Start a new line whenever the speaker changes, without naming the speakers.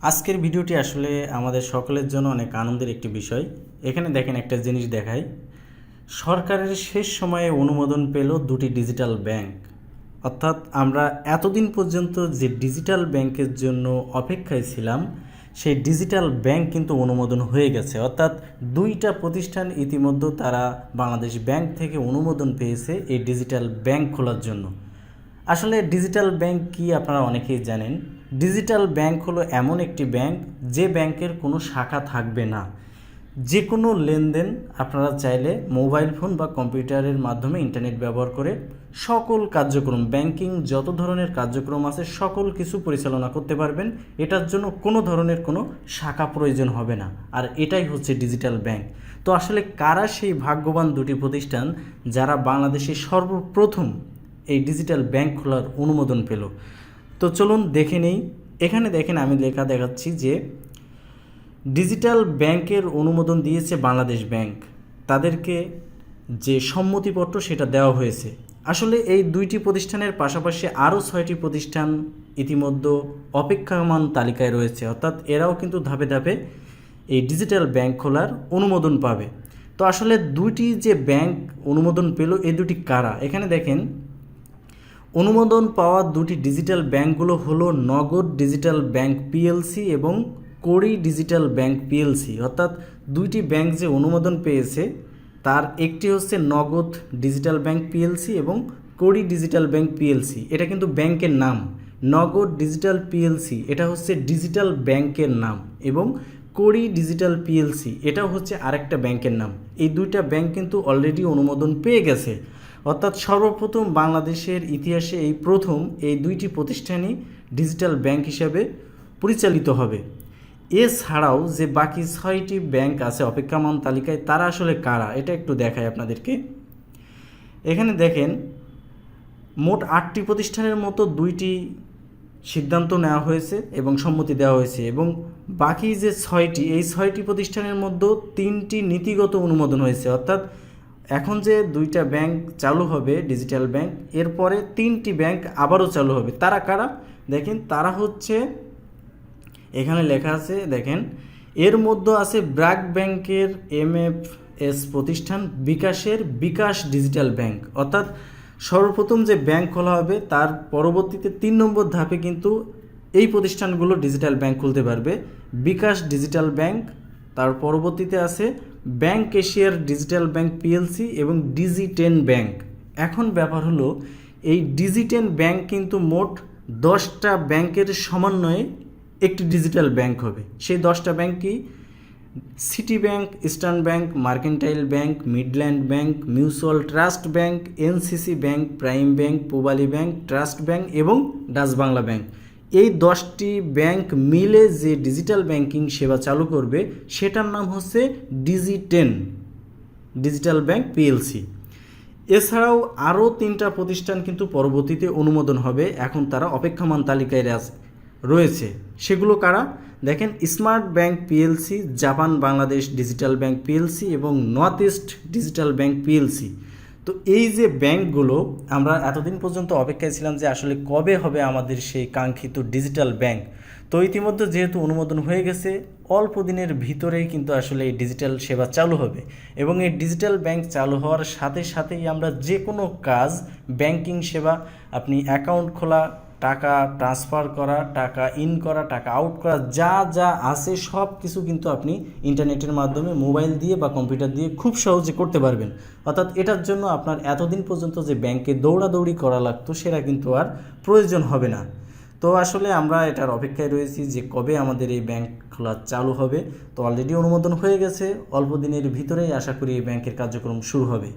আজকের ভিডিওটি আসলে আমাদের সকলের জন্য অনেক আনন্দের একটি বিষয়। এখানে দেখেন একটা জিনিস দেখায়, সরকারের শেষ সময়ে অনুমোদন পেল দুটি ডিজিটাল ব্যাংক। অর্থাৎ আমরা এতদিন পর্যন্ত যে ডিজিটাল ব্যাংকের জন্য অপেক্ষায় ছিলাম, সেই ডিজিটাল ব্যাংক কিন্তু অনুমোদন হয়ে গেছে। অর্থাৎ দুইটা প্রতিষ্ঠান ইতিমধ্যে তারা বাংলাদেশ ব্যাংক থেকে অনুমোদন পেয়েছে এই ডিজিটাল ব্যাংক খোলার জন্য। আসলে ডিজিটাল ব্যাংক কি আপনারা অনেকেই জানেন। ডিজিটাল ব্যাংক হলো এমন একটি ব্যাংক যে ব্যাংকের কোনো শাখা থাকবে না। যে কোনো লেনদেন আপনারা চাইলে মোবাইল ফোন বা কম্পিউটারের মাধ্যমে ইন্টারনেট ব্যবহার করে সকল কার্যক্রম, ব্যাংকিং যত ধরনের কার্যক্রম আছে সকল কিছু পরিচালনা করতে পারবেন। এটার জন্য কোনো ধরনের কোনো শাখা প্রয়োজন হবে না, আর এটাই হচ্ছে ডিজিটাল ব্যাংক। তো আসলে কারা সেই ভাগ্যবান দুটি প্রতিষ্ঠান যারা বাংলাদেশে সর্বপ্রথম এই ডিজিটাল ব্যাংক খোলার অনুমোদন পেল? তো চলুন দেখে নেই। এখানে দেখেন আমি লেখা দেখাচ্ছি যে ডিজিটাল ব্যাংকের অনুমোদন দিয়েছে বাংলাদেশ ব্যাংক, তাদেরকে যে সম্মতিপত্র সেটা দেওয়া হয়েছে। আসলে এই দুইটি প্রতিষ্ঠানের পাশাপাশি আরও 6টি প্রতিষ্ঠান ইতিমধ্যে অপেক্ষামান তালিকায় রয়েছে। অর্থাৎ এরাও কিন্তু ধাপে ধাপে এই ডিজিটাল ব্যাংক খোলার অনুমোদন পাবে। তো আসলে দুইটি যে ব্যাংক অনুমোদন পেল, এই দুটি কারা? এখানে দেখেন অনুমোদন পাওয়া দুটি ডিজিটাল ব্যাংকগুলো হলো নগদ ডিজিটাল ব্যাংক পিএলসি এবং কোরি ডিজিটাল ব্যাংক পিএলসি। অর্থাৎ দুইটি ব্যাংক যে অনুমোদন পেয়েছে তার একটি হচ্ছে নগদ ডিজিটাল ব্যাংক পিএলসি এবং কোরি ডিজিটাল ব্যাংক পিএলসি। এটা কিন্তু ব্যাংকের নাম। নগদ ডিজিটাল পিএলসি এটা হচ্ছে ডিজিটাল ব্যাংকের নাম, এবং কোরি ডিজিটাল পিএলসি এটাও হচ্ছে আরেকটা ব্যাংকের নাম। এই দুইটা ব্যাংক কিন্তু অলরেডি অনুমোদন পেয়ে গেছে। অর্থাৎ সর্বপ্রথম বাংলাদেশের ইতিহাসে এই প্রথম এই দুইটি প্রতিষ্ঠানই ডিজিটাল ব্যাংক হিসাবে পরিচালিত হবে। এছাড়াও যে বাকি 6টি ব্যাংক আছে অপেক্ষামান তালিকায়, তারা আসলে কারা এটা একটু দেখায় আপনাদেরকে। এখানে দেখেন মোট 8টি প্রতিষ্ঠানের মতো 2টি সিদ্ধান্ত নেওয়া হয়েছে এবং সম্মতি দেওয়া হয়েছে, এবং বাকি যে 6টি, এই 6টি প্রতিষ্ঠানের মধ্যে 3টি নীতিগত অনুমোদন হয়েছে। অর্থাৎ এখন যে 2টা ব্যাংক চালু হবে ডিজিটাল ব্যাংক, এরপরে 3টি ব্যাংক আবারও চালু হবে। তারা কারা? দেখেন তারা হচ্ছে, এখানে লেখা আছে দেখেন, এর মধ্যে আছে ব্র্যাক ব্যাংকের এমএফএস প্রতিষ্ঠান, বিকাশের বিকাশ ডিজিটাল ব্যাংক। অর্থাৎ সর্বপ্রথম যে ব্যাংক খোলা হবে তার পরবর্তীতে 3 নম্বর ধাপে কিন্তু এই প্রতিষ্ঠানগুলো ডিজিটাল ব্যাংক খুলতে পারবে। বিকাশ ডিজিটাল ব্যাংক, তার পরবর্তীতে আছে ব্যাংক এশিয়ার ডিজিটাল ব্যাংক পিএলসি এবং ডিজি10 ব্যাংক। এখন ব্যাপার হলো এই ডিজি10 ব্যাংক কিন্তু মোট 10টা ব্যাংকের সমন্বয়ে একটি ডিজিটাল ব্যাংক হবে। সেই 10টা ব্যাংক কি? City bank, eastern bank, mercantile bank, Midland bank, mutual trust bank, NCC bank, prime bank, Pubali bank, trust bank এবং ডাচ বাংলা ব্যাংক। এই 10টি ব্যাংক মিলে যে ডিজিটাল ব্যাংকিং সেবা চালু করবে সেটার নাম হচ্ছে ডিজি10 ডিজিটাল ব্যাংক পিএলসি। এছাড়াও আরও 3টা প্রতিষ্ঠান কিন্তু পরবর্তীতে অনুমোদন হবে, এখন তারা অপেক্ষামান তালিকায় রয়েছে। সেগুলো কারা? দেখেন smart bank PLC, Japan Bangladesh digital bank PLC এবং north east digital bank PLC. তো এই যে ব্যাংকগুলো, আমরা এতদিন পর্যন্ত অপেক্ষায় ছিলাম যে আসলে কবে হবে আমাদের সেই কাঙ্ক্ষিত ডিজিটাল ব্যাংক। তো ইতিমধ্যে যেহেতু অনুমোদন হয়ে গেছে, অল্প দিনের ভিতরেই কিন্তু আসলে এই ডিজিটাল সেবা চালু হবে, এবং এই ডিজিটাল ব্যাংক চালু হওয়ার সাথে সাথেই আমরা যে কোনো কাজ, ব্যাংকিং সেবা, আপনি অ্যাকাউন্ট খোলা, টাকা ট্রান্সফার করা, টাকা ইন করা, টাকা আউট করা, যা যা আছে সব কিছু কিন্তু আপনি ইন্টারনেটের মাধ্যমে মোবাইল দিয়ে বা কম্পিউটার দিয়ে খুব সহজে করতে পারবেন। অর্থাৎ এটার জন্য আপনার এতদিন পর্যন্ত যে ব্যাংকে দৌড়াদৌড়ি করা লাগতো সেটা কিন্তু আর প্রয়োজন হবে না। তো আসলে আমরা এটার অপেক্ষায় রয়েছি যে কবে আমাদের এই ব্যাংক খোলা চালু হবে। তো অলরেডি অনুমোদন হয়ে গেছে, অল্প দিনের ভিতরেই আশা করি এই ব্যাংকের কার্যক্রম শুরু হবে।